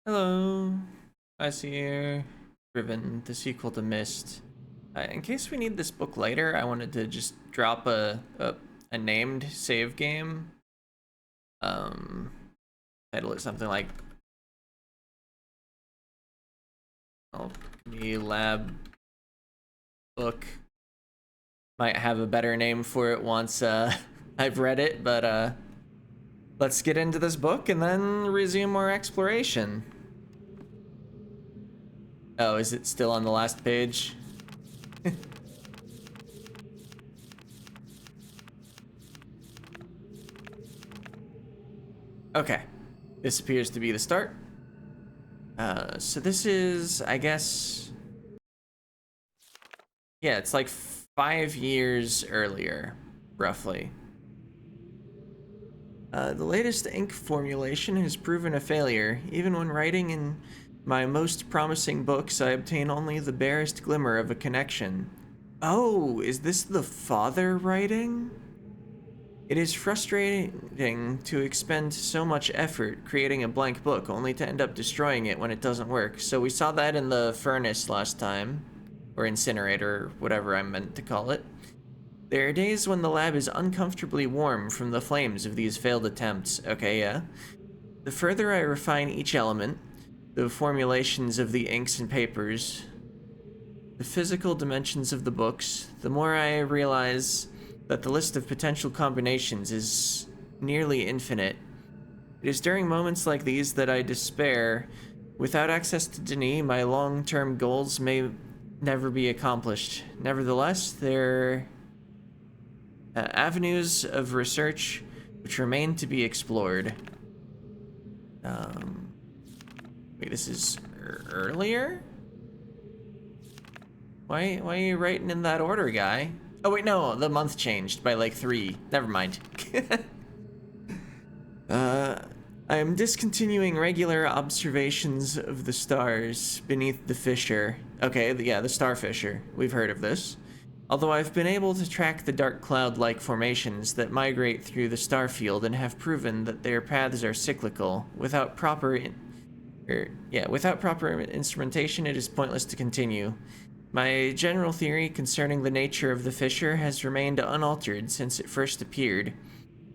Hello, I see here. Riven, the sequel to Mist. In case we need this book later, I wanted to just drop a named save game. Um, Title it something like Alchemy Lab Book. Might have a better name for it once I've read it, but let's get into this book and then resume our exploration. Oh, is it still on the last page? Okay, this appears to be the start. So this is, I guess, yeah, it's like 5 years earlier, roughly. The latest ink formulation has proven a failure. Even when writing in my most promising books, I obtain only the barest glimmer of a connection. Oh, is this the father writing? It is frustrating to expend so much effort creating a blank book only to end up destroying it when it doesn't work. So we saw that in the furnace last time, or incinerator, whatever I meant to call it. There are days when the lab is uncomfortably warm from the flames of these failed attempts. Okay, yeah. The further I refine each element, the formulations of the inks and papers, the physical dimensions of the books, the more I realize that the list of potential combinations is nearly infinite. It is during moments like these that I despair. Without access to Denis, my long-term goals may never be accomplished. Nevertheless, there are avenues of research which remain to be explored. Wait, this is earlier? Why are you writing in that order, guy? Oh wait, no, the month changed by like 3. Never mind. I am discontinuing regular observations of the stars beneath the fissure. Okay, yeah, the star fissure. We've heard of this. Although I've been able to track the dark cloud-like formations that migrate through the star field and have proven that their paths are cyclical, without proper instrumentation, it is pointless to continue. My general theory concerning the nature of the fissure has remained unaltered since it first appeared.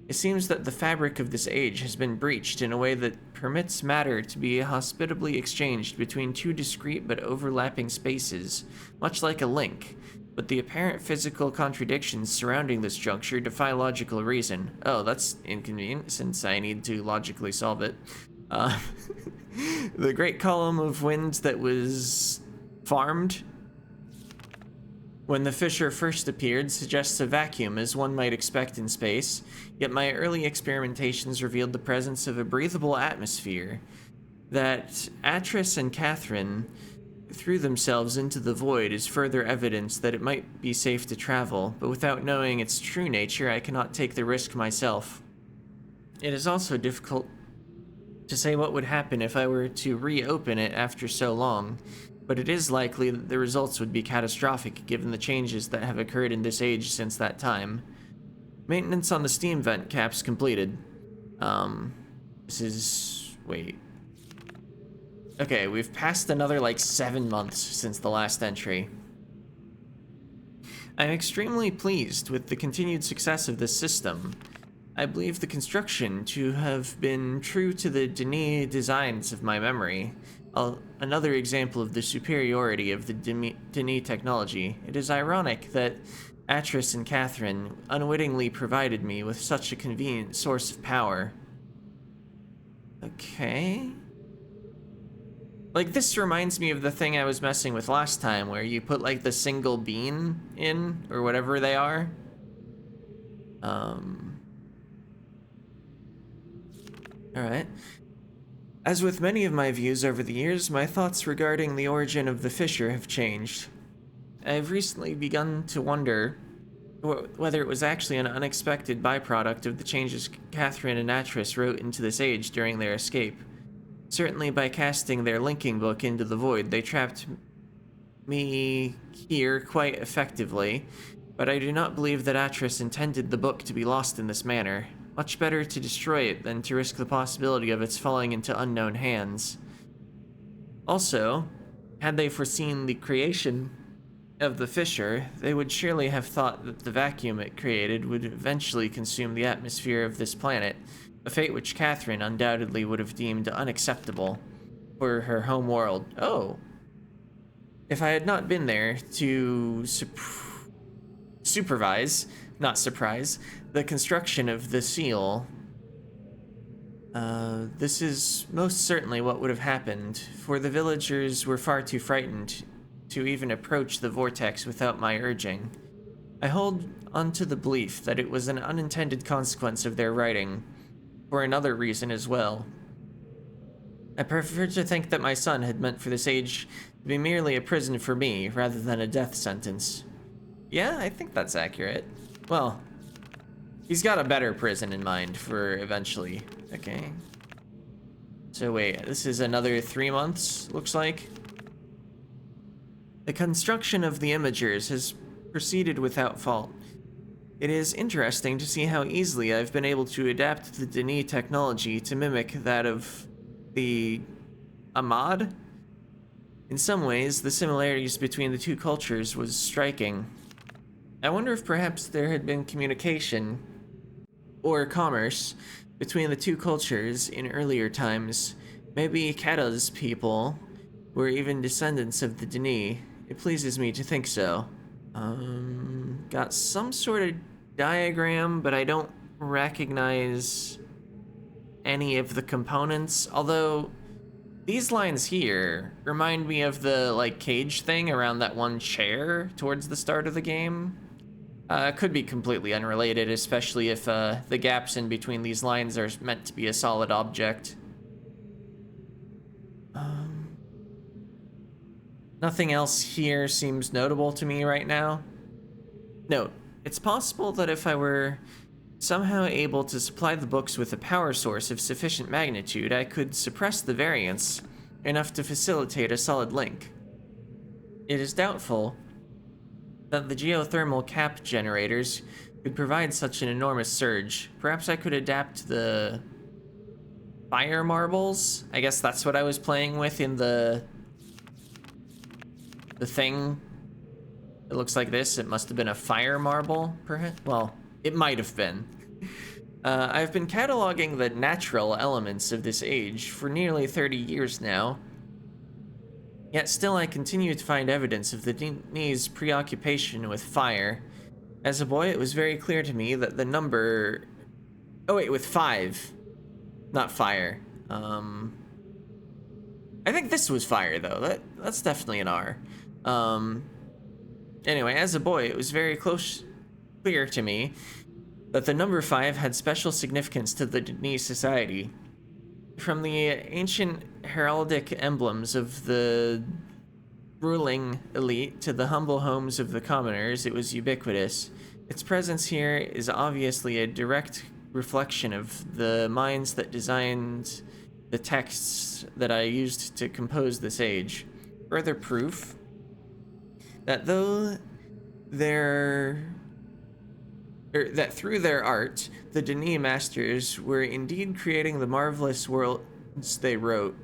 It seems that the fabric of this age has been breached in a way that permits matter to be hospitably exchanged between two discrete but overlapping spaces, much like a link. But the apparent physical contradictions surrounding this juncture defy logical reason. Oh, that's inconvenient, since I need to logically solve it. The great column of wind that was farmed when the fissure first appeared suggests a vacuum, as one might expect in space, yet my early experimentations revealed the presence of a breathable atmosphere. That Atris and Catherine threw themselves into the void is further evidence that it might be safe to travel, but without knowing its true nature, I cannot take the risk myself. It is also difficult to say what would happen if I were to reopen it after so long, but it is likely that the results would be catastrophic given the changes that have occurred in this age since that time. Maintenance on the steam vent caps completed. This is... wait. Okay, we've passed another like 7 months since the last entry. I'm extremely pleased with the continued success of this system. I believe the construction to have been true to the Denis designs of my memory. Another example of the superiority of the Denis technology. It is ironic that Atris and Catherine unwittingly provided me with such a convenient source of power. Okay. Like, this reminds me of the thing I was messing with last time, where you put, like, the single bean in, or whatever they are. Alright. As with many of my views over the years, my thoughts regarding the origin of the fissure have changed. I've recently begun to wonder whether it was actually an unexpected byproduct of the changes Catherine and Atris wrote into this age during their escape. Certainly by casting their linking book into the void, they trapped me here quite effectively, but I do not believe that Atris intended the book to be lost in this manner. Much better to destroy it than to risk the possibility of its falling into unknown hands. Also, had they foreseen the creation of the fissure, they would surely have thought that the vacuum it created would eventually consume the atmosphere of this planet, a fate which Catherine undoubtedly would have deemed unacceptable for her home world. Oh. If I had not been there to supervise, not surprise, the construction of the seal, this is most certainly what would have happened, for the villagers were far too frightened to even approach the vortex without my urging. I hold onto the belief that it was an unintended consequence of their writing, for another reason as well. I prefer to think that my son had meant for this age to be merely a prison for me, rather than a death sentence. Yeah, I think that's accurate. Well, he's got a better prison in mind for eventually. Okay. So wait, this is another 3 months, looks like. The construction of the imagers has proceeded without fault. It is interesting to see how easily I've been able to adapt the Denis technology to mimic that of the Ahmad. In some ways, the similarities between the two cultures was striking. I wonder if perhaps there had been communication or commerce between the two cultures in earlier times. Maybe Kata's people were even descendants of the Denis. It pleases me to think so. Got some sort of diagram, but I don't recognize any of the components, although these lines here remind me of the like cage thing around that one chair towards the start of the game. Could be completely unrelated, especially if the gaps in between these lines are meant to be a solid object. Nothing else here seems notable to me right now. Note, it's possible that if I were somehow able to supply the books with a power source of sufficient magnitude, I could suppress the variance enough to facilitate a solid link. It is doubtful that the geothermal cap generators could provide such an enormous surge. Perhaps I could adapt the fire marbles? I guess that's what I was playing with in the thing. It looks like this. It must have been a fire marble, perhaps? Well, it might have been. I've been cataloging the natural elements of this age for nearly 30 years now. Yet still I continue to find evidence of the Denis' preoccupation with fire. As a boy, it was very clear to me that the number... Oh wait, with 5. Not fire. I think this was fire, though. That's definitely an R. Anyway, as a boy, it was very clear to me that the number 5 had special significance to the Denis society. From the ancient heraldic emblems of the ruling elite to the humble homes of the commoners, it was ubiquitous. Its presence here is obviously a direct reflection of the minds that designed the texts that I used to compose this age. Further proof that that through their art, the Denis masters were indeed creating the marvelous worlds they wrote,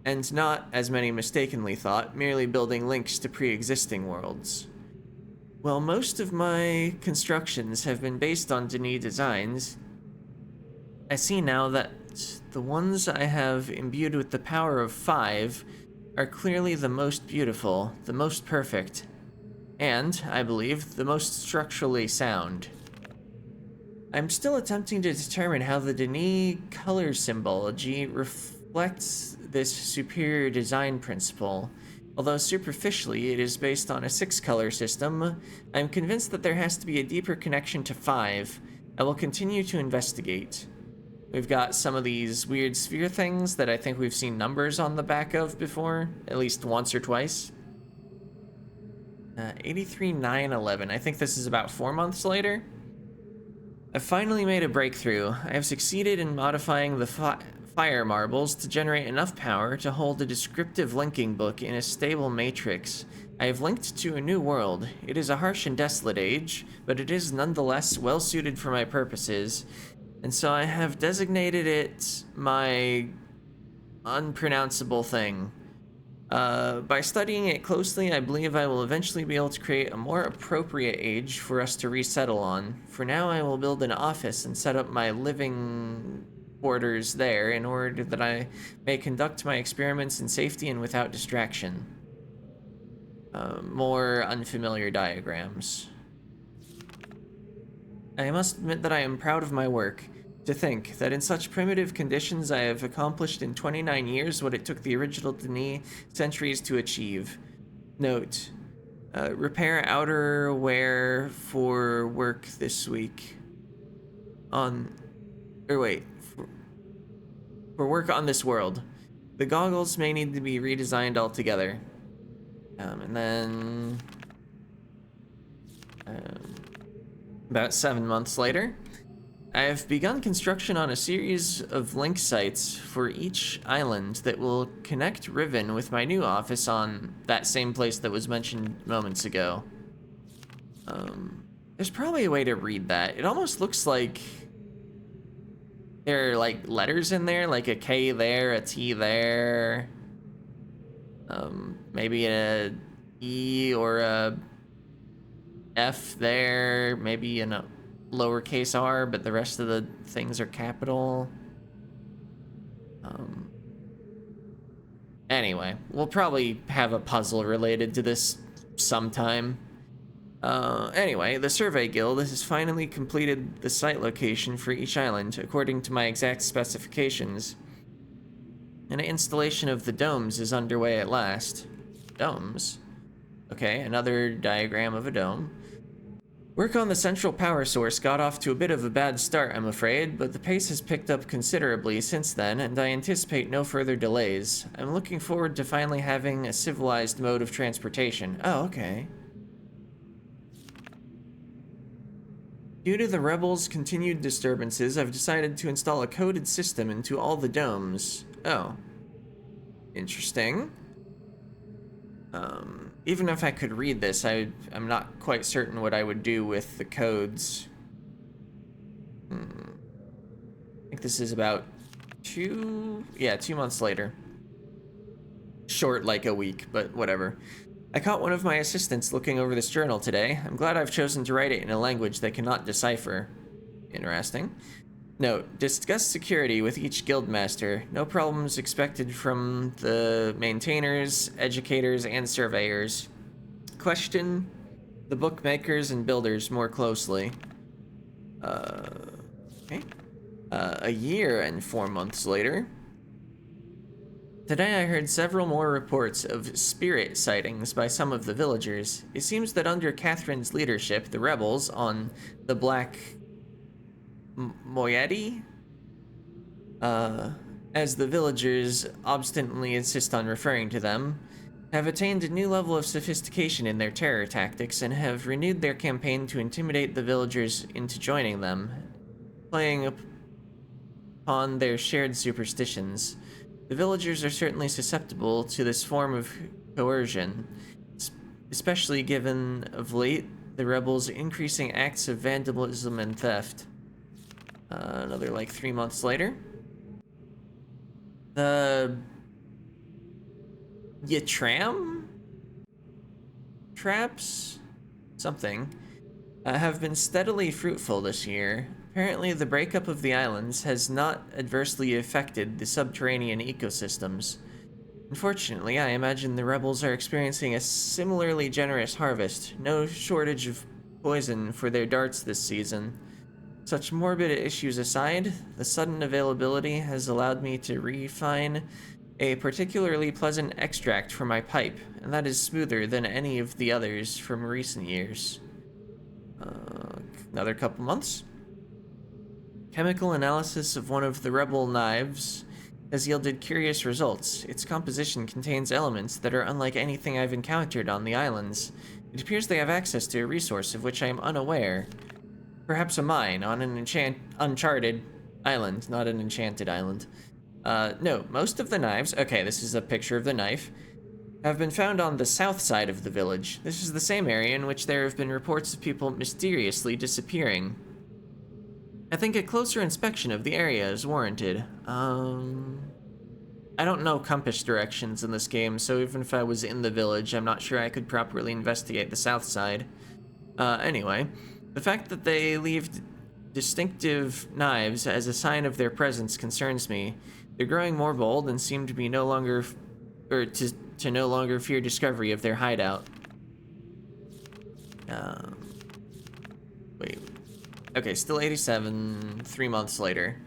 and not, as many mistakenly thought, merely building links to pre-existing worlds. While most of my constructions have been based on Denis designs, I see now that the ones I have imbued with the power of 5 are clearly the most beautiful, the most perfect, and, I believe, the most structurally sound. I'm still attempting to determine how the Denis color symbology reflects this superior design principle. Although superficially it is based on a 6-color system, I'm convinced that there has to be a deeper connection to 5. I will continue to investigate. We've got some of these weird sphere things that I think we've seen numbers on the back of before, at least once or twice. 83,911. I think this is about 4 months later. I've finally made a breakthrough. I have succeeded in modifying the fire marbles to generate enough power to hold a descriptive linking book in a stable matrix. I have linked to a new world. It is a harsh and desolate age, but it is nonetheless well suited for my purposes, and so I have designated it my unpronounceable thing. By studying it closely, I believe I will eventually be able to create a more appropriate age for us to resettle on. For now, I will build an office and set up my living quarters there in order that I may conduct my experiments in safety and without distraction. More unfamiliar diagrams. I must admit that I am proud of my work. To think that in such primitive conditions I have accomplished in 29 years what it took the original Denis centuries to achieve. Note, repair outerwear for work this week. For work on this world. The goggles may need to be redesigned altogether. And then... about 7 months later, I have begun construction on a series of link sites for each island that will connect Riven with my new office on that same place that was mentioned moments ago. There's probably a way to read that. It almost looks like there are like letters in there, like a K there, a T there, maybe a E or a F there, maybe a lowercase r, but the rest of the things are capital. Anyway, we'll probably have a puzzle related to this sometime. Anyway, the Survey Guild has finally completed the site location for each island according to my exact specifications. An installation of the domes is underway at last. Domes? Okay, another diagram of a dome. Work on the central power source got off to a bit of a bad start, I'm afraid, but the pace has picked up considerably since then, and I anticipate no further delays. I'm looking forward to finally having a civilized mode of transportation. Oh, okay. Due to the rebels' continued disturbances, I've decided to install a coded system into all the domes. Oh. Interesting. Even if I could read this, I'm not quite certain what I would do with the codes. I think this is about 2 months later. Short like a week, but whatever. I caught one of my assistants looking over this journal today. I'm glad I've chosen to write it in a language they cannot decipher. Interesting. Note, discuss security with each guildmaster. No problems expected from the maintainers, educators, and surveyors. Question the bookmakers and builders more closely. Okay. A year and 4 months later. Today I heard several more reports of spirit sightings by some of the villagers. It seems that under Catherine's leadership, the rebels on the Black Moiety, as the villagers obstinately insist on referring to them, have attained a new level of sophistication in their terror tactics and have renewed their campaign to intimidate the villagers into joining them, playing upon their shared superstitions. The villagers are certainly susceptible to this form of coercion, especially given of late the rebels' increasing acts of vandalism and theft. Another like 3 months later. The Yatram traps? Something. Have been steadily fruitful this year. Apparently the breakup of the islands has not adversely affected the subterranean ecosystems. Unfortunately, I imagine the rebels are experiencing a similarly generous harvest. No shortage of poison for their darts this season. Such morbid issues aside, the sudden availability has allowed me to refine a particularly pleasant extract for my pipe, and that is smoother than any of the others from recent years. Another couple months. Chemical analysis of one of the rebel knives has yielded curious results. Its composition contains elements that are unlike anything I've encountered on the islands. It appears they have access to a resource of which I am unaware. Perhaps a mine on an uncharted island, not an enchanted island. No, most of the knives, okay, this is a picture of the knife, have been found on the south side of the village. This is the same area in which there have been reports of people mysteriously disappearing. I think a closer inspection of the area is warranted. I don't know compass directions in this game, so even if I was in the village, I'm not sure I could properly investigate the south side. Anyway, the fact that they leave distinctive knives as a sign of their presence concerns me. They're growing more bold and seem to be no longer, to no longer fear discovery of their hideout. Wait. Okay, still 87, 3 months later.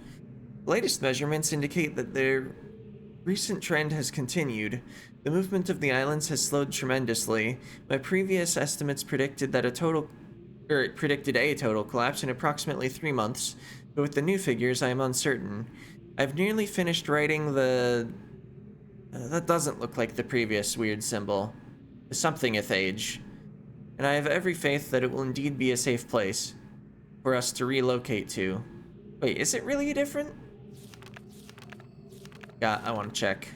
The latest measurements indicate that their recent trend has continued. The movement of the islands has slowed tremendously. My previous estimates predicted a total collapse in approximately 3 months, but with the new figures, I am uncertain. I've nearly finished writing the... that doesn't look like the previous weird symbol. The somethingeth age. And I have every faith that it will indeed be a safe place for us to relocate to. Wait, is it really different? Yeah, I want to check.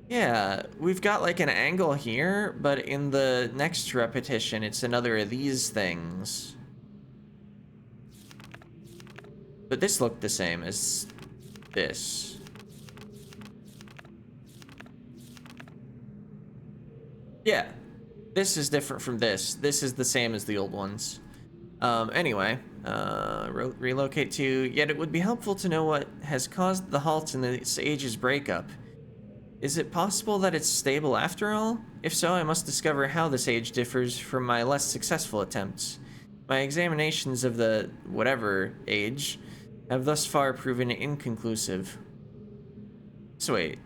Yeah, we've got like an angle here, but in the next repetition, it's another of these things. But this looked the same as this. Yeah, this is different from this. This is the same as the old ones. Anyway, relocate to, yet it would be helpful to know what has caused the halt in this age's breakup. Is it possible that it's stable after all? If so, I must discover how this age differs from my less successful attempts. My examinations of the whatever age have thus far proven inconclusive. So wait.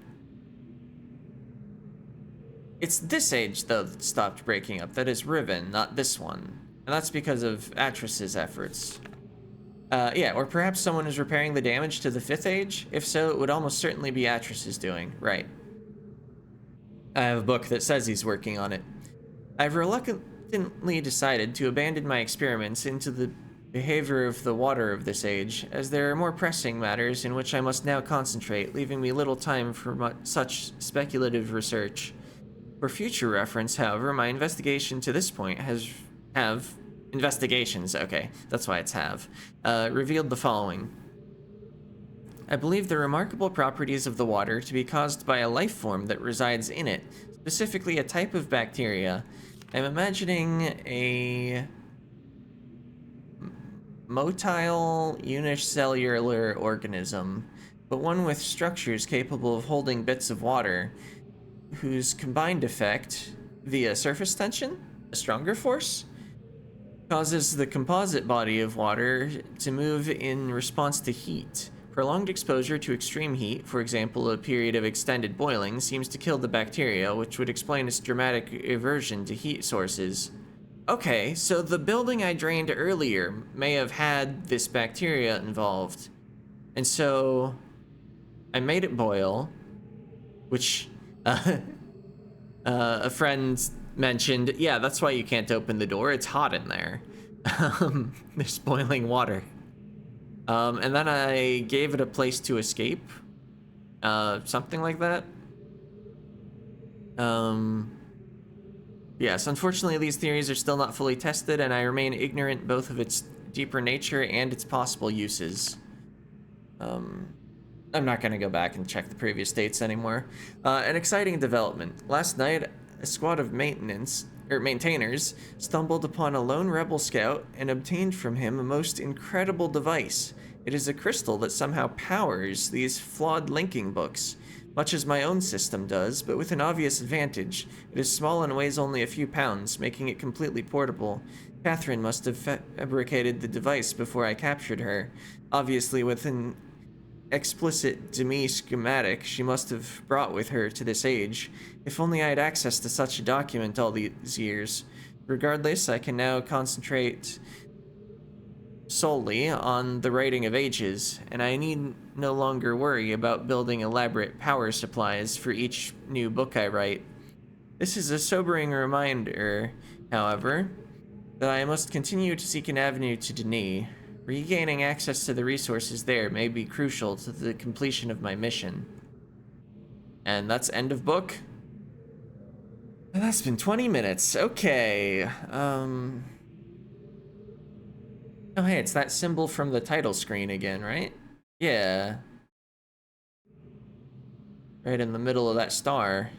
It's this age, though, that stopped breaking up. That is Riven, not this one. And that's because of Atris's efforts. Yeah, or perhaps someone is repairing the damage to the 5th age? If so, it would almost certainly be Atris's doing. Right. I have a book that says he's working on it. I've reluctantly decided to abandon my experiments into the behavior of the water of this age, as there are more pressing matters in which I must now concentrate, leaving me little time for such speculative research. For future reference, however, my investigation to this point investigations, okay, that's why it's revealed the following. I believe the remarkable properties of the water to be caused by a life form that resides in it, specifically a type of bacteria. I'm imagining a motile unicellular organism, but one with structures capable of holding bits of water, whose combined effect, via surface tension, a stronger force, causes the composite body of water to move in response to heat. Prolonged exposure to extreme heat, for example a period of extended boiling, seems to kill the bacteria, which would explain its dramatic aversion to heat sources. Okay, so the building I drained earlier may have had this bacteria involved. And so I made it boil, which a friend mentioned, yeah, that's why you can't open the door. It's hot in there. There's boiling water. And then I gave it a place to escape. Something like that. Yes, unfortunately these theories are still not fully tested, and I remain ignorant both of its deeper nature and its possible uses. I'm not gonna go back and check the previous dates anymore. An exciting development. Last night, a squad of maintainers stumbled upon a lone rebel scout and obtained from him a most incredible device. It is a crystal that somehow powers these flawed linking books, much as my own system does, but with an obvious advantage. It is small and weighs only a few pounds, making it completely portable. Catherine must have fabricated the device before I captured her. Obviously, with an explicit demi schematic she must have brought with her to this age. If only I had access to such a document all these years. Regardless, I can now concentrate solely on the writing of ages, and I need no longer worry about building elaborate power supplies for each new book I write. This is a sobering reminder, however, that I must continue to seek an avenue to Denis. Regaining access to the resources there may be crucial to the completion of my mission. And that's end of book. And that's been 20 minutes. Okay. Oh, hey, it's that symbol from the title screen again, right? Yeah. Right in the middle of that star.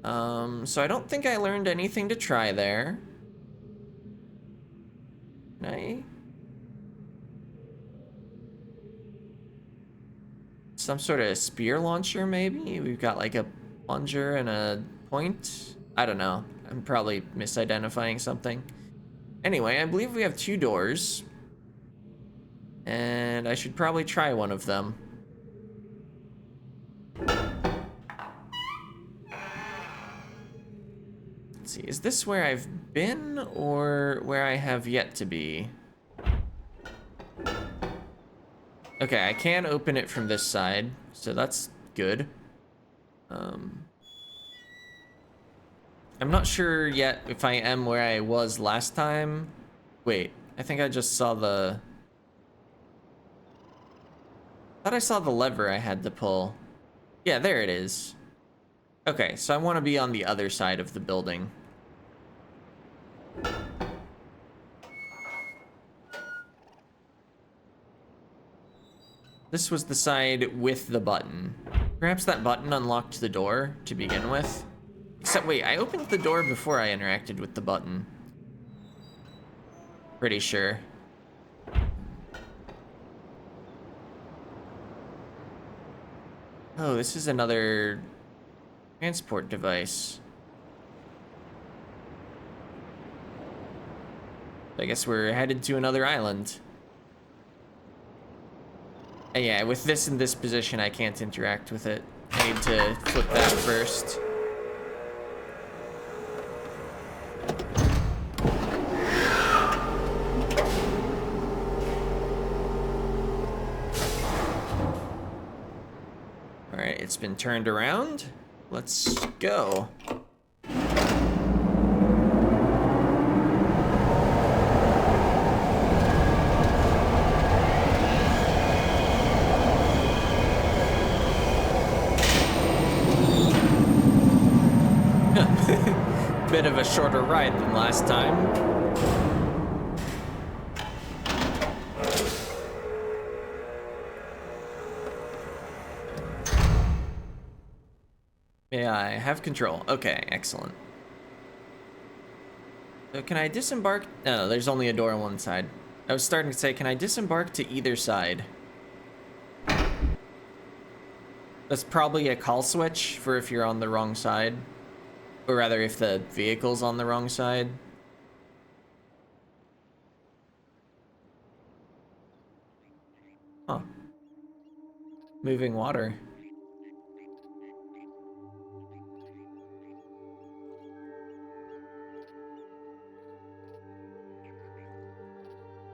So I don't think I learned anything to try there. Can I? Some sort of spear launcher, maybe? We've got like a plunger and a point? I don't know. I'm probably misidentifying something. Anyway, I believe we have 2 doors. And I should probably try one of them. Let's see, is this where I've been or where I have yet to be? Okay, I can open it from this side, so that's good. I'm not sure yet if I am where I was last time. Wait, I think I just saw the... I thought I saw the lever I had to pull. Yeah, there it is. Okay, so I want to be on the other side of the building. This was the side with the button. Perhaps that button unlocked the door to begin with. Except, wait, I opened the door before I interacted with the button. Pretty sure. Oh, this is another transport device. I guess we're headed to another island. And yeah, with this in this position, I can't interact with it. I need to flip that first. Alright, it's been turned around. Let's go. Bit of a shorter ride than last time. Yeah, I have control. Okay, excellent. So can I disembark? No, there's only a door on one side. I was starting to say, can I disembark to either side? That's probably a call switch for if you're on the wrong side. Or rather, if the vehicle's on the wrong side. Huh. Moving water.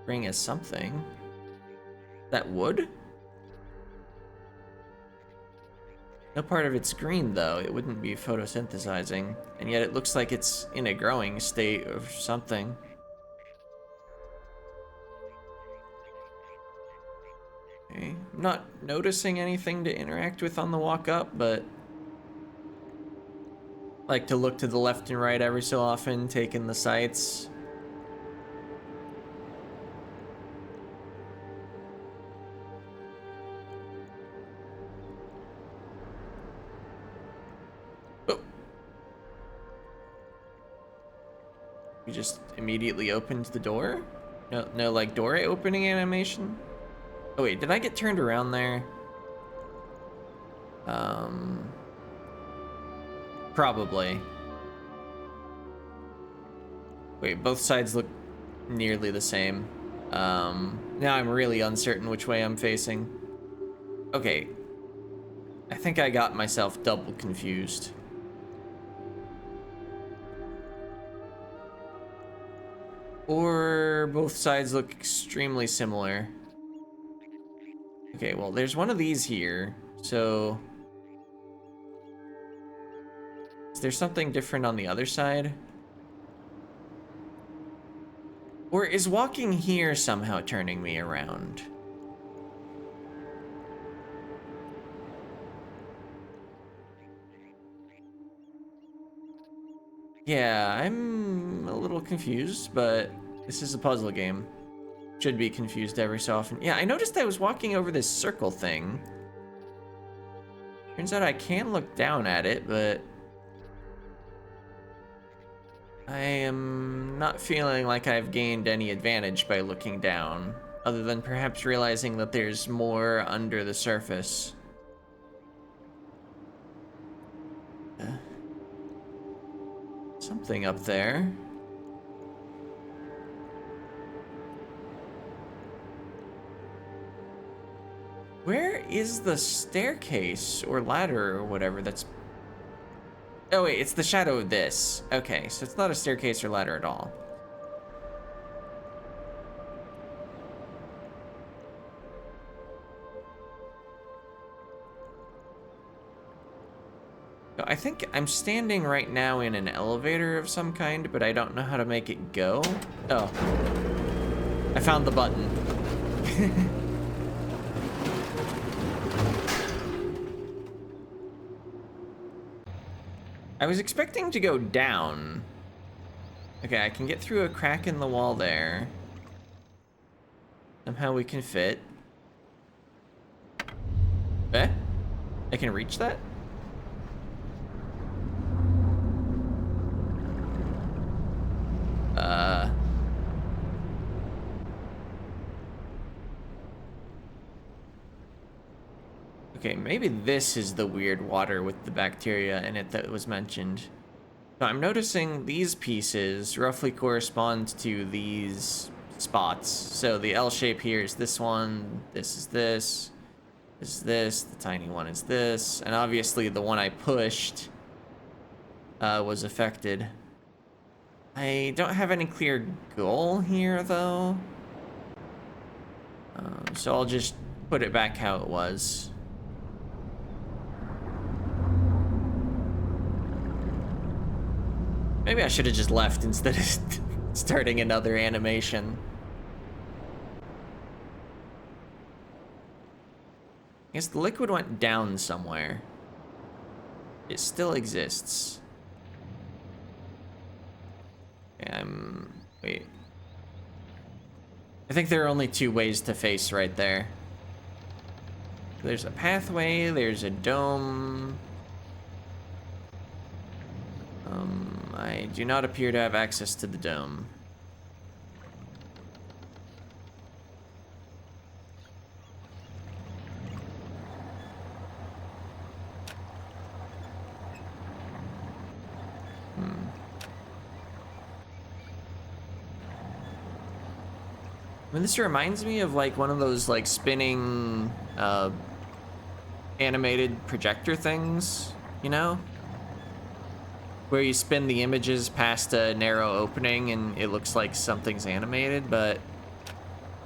Ring is something. That wood? No part of it's green, though. It wouldn't be photosynthesizing. And yet it looks like it's in a growing state or something. Okay. I'm not noticing anything to interact with on the walk up, but... like to look to the left and right every so often, take in the sights. You just immediately opened the door? No, like door opening animation? Oh wait, did I get turned around there? Probably. Wait, both sides look nearly the same. Now I'm really uncertain which way I'm facing. Okay. I think I got myself double confused. Or both sides look extremely similar. Okay, well, there's one of these here, so... is there something different on the other side? Or is walking here somehow turning me around? Yeah, I'm a little confused, but this is a puzzle game. Should be confused every so often. Yeah, I noticed I was walking over this circle thing. Turns out I can look down at it, but I am not feeling like I've gained any advantage by looking down, other than perhaps realizing that there's more under the surface. Something up there. Where is the staircase or ladder or whatever that's... Oh wait, it's the shadow of this. Okay, so it's not a staircase or ladder at all. So I think I'm standing right now in an elevator of some kind, but I don't know how to make it go. Oh. I found the button. I was expecting to go down. Okay, I can get through a crack in the wall there. Somehow we can fit. Eh? I can reach that? Okay, maybe this is the weird water with the bacteria in it that was mentioned. So I'm noticing these pieces roughly correspond to these spots. So the L shape here is this one, this is this is this, the tiny one is this, and obviously the one I pushed was affected. I don't have any clear goal here though. So I'll just put it back how it was. Maybe I should have just left instead of starting another animation. I guess the liquid went down somewhere. It still exists. Okay, wait. I think there are only two ways to face right there. There's a pathway, there's a dome. I do not appear to have access to the dome. I mean, this reminds me of like one of those like spinning animated projector things, you know? Where you spin the images past a narrow opening and it looks like something's animated, but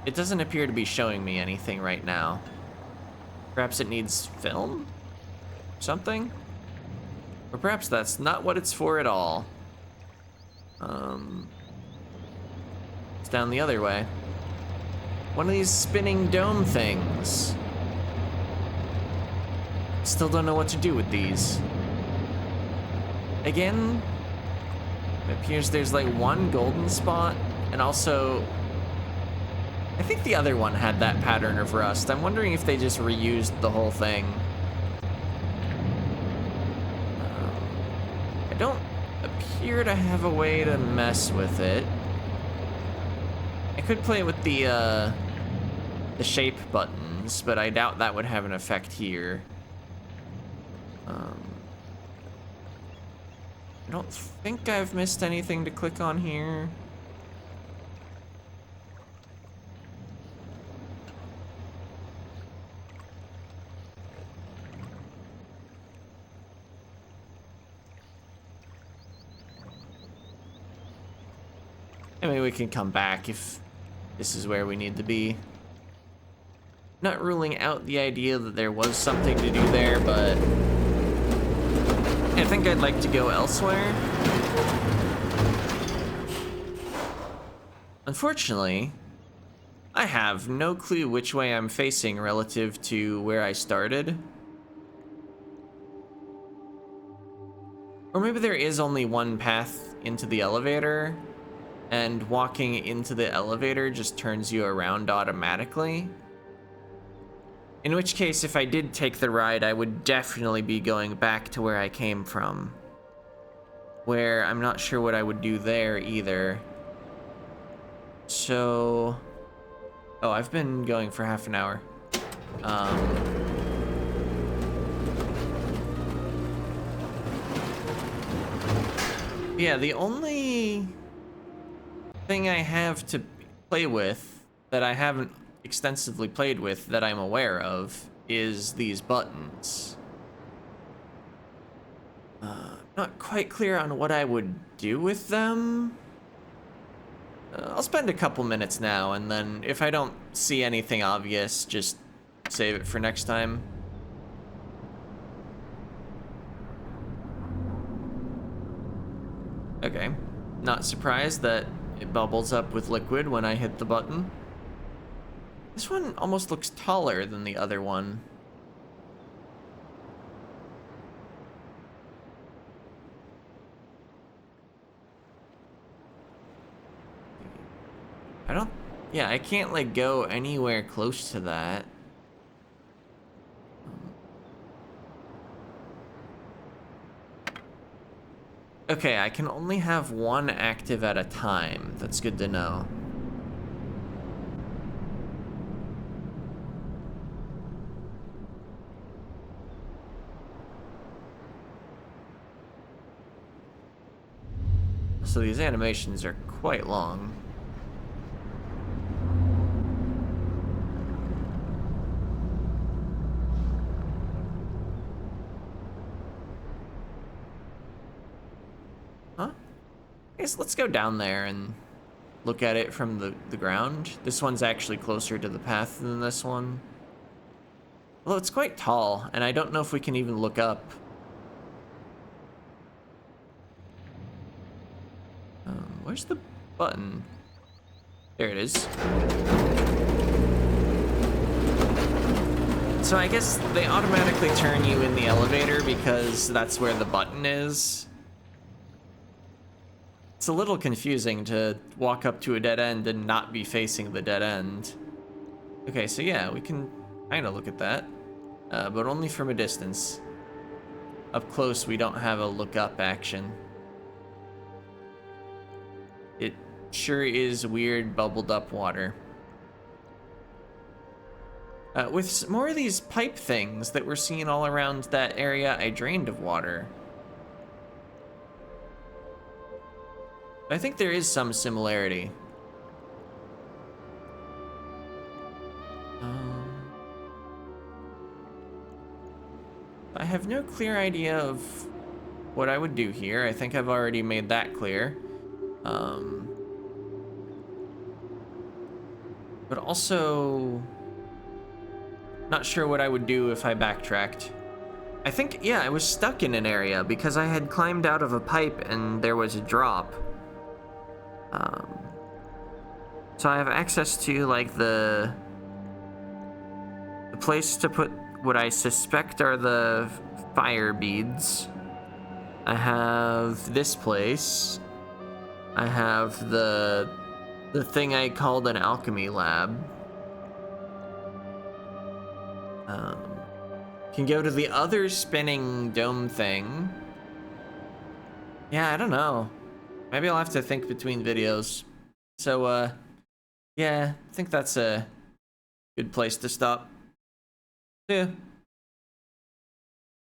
it doesn't appear to be showing me anything right now. Perhaps it needs film? Something? Or perhaps that's not what it's for at all. It's down the other way. One of these spinning dome things. Still don't know what to do with these. Again, it appears there's like one golden spot, and also, I think the other one had that pattern of rust. I'm wondering if they just reused the whole thing. I don't appear to have a way to mess with it. I could play with the shape buttons, but I doubt that would have an effect here. I don't think I've missed anything to click on here. I mean, we can come back if this is where we need to be. Not ruling out the idea that there was something to do there, but I think I'd like to go elsewhere. Unfortunately, I have no clue which way I'm facing relative to where I started. Or maybe there is only one path into the elevator, and walking into the elevator just turns you around automatically. In which case, if I did take the ride, I would definitely be going back to where I came from. Where I'm not sure what I would do there either. So... Oh, I've been going for half an hour. Yeah, the only thing I have to play with that I haven't extensively played with that I'm aware of is these buttons. Not quite clear on what I would do with them. I'll spend a couple minutes now, and then if I don't see anything obvious, just save it for next time. Okay, not surprised that it bubbles up with liquid when I hit the button. This one almost looks taller than the other one. Yeah, I can't like go anywhere close to that. Okay, I can only have one active at a time. That's good to know. So these animations are quite long. Huh? I guess let's go down there and look at it from the ground. This one's actually closer to the path than this one. Although it's quite tall, and I don't know if we can even look up. Where's the button? There it is. So I guess they automatically turn you in the elevator because that's where the button is. It's a little confusing to walk up to a dead end and not be facing the dead end. Okay, so yeah, we can kind of look at that, but only from a distance. Up close, we don't have a look up action. It sure is weird bubbled up water. With more of these pipe things that we're seeing all around that area I drained of water. I think there is some similarity. I have no clear idea of what I would do here. I think I've already made that clear. But also, not sure what I would do if I backtracked. I think, yeah, I was stuck in an area because I had climbed out of a pipe and there was a drop. So I have access to, like, the place to put what I suspect are the fire beads. I have this place. I have the thing I called an alchemy lab. Can go to the other spinning dome thing. Yeah, I don't know. Maybe I'll have to think between videos. So, yeah, I think that's a good place to stop. See ya.